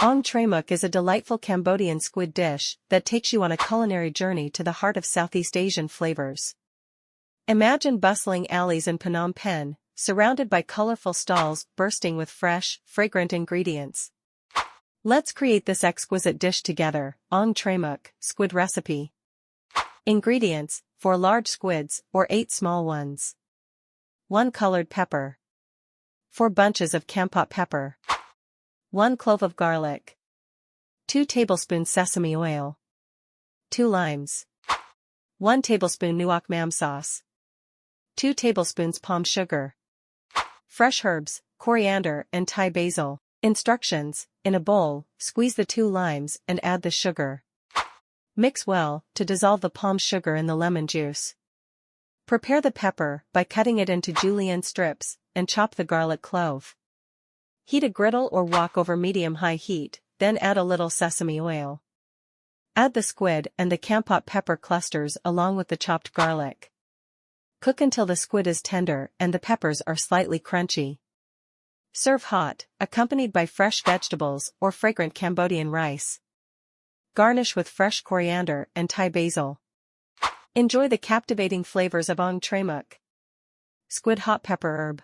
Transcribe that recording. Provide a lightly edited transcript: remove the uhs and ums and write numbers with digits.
Dtray-Meuk is a delightful Cambodian squid dish that takes you on a culinary journey to the heart of Southeast Asian flavors. Imagine bustling alleys in Phnom Penh, surrounded by colorful stalls bursting with fresh, fragrant ingredients. Let's create this exquisite dish together. Dtray-Meuk, squid recipe. Ingredients: 4 large squids or 8 small ones. 1 colored pepper. 4 bunches of Cambodian pepper. 1 clove of garlic. 2 tablespoons sesame oil. 2 limes. 1 tablespoon nuoc mam sauce. 2 tablespoons palm sugar. Fresh herbs, coriander and Thai basil. Instructions: in a bowl, squeeze the 2 limes and add the sugar. Mix well to dissolve the palm sugar in the lemon juice. Prepare the pepper by cutting it into julienne strips and chop the garlic clove. Heat a griddle or wok over medium-high heat, then add a little sesame oil. Add the squid and the Cambodian pepper clusters along with the chopped garlic. Cook until the squid is tender and the peppers are slightly crunchy. Serve hot, accompanied by fresh vegetables or fragrant Cambodian rice. Garnish with fresh coriander and Thai basil. Enjoy the captivating flavors of Dtray-Meuk. Squid hot pepper herb.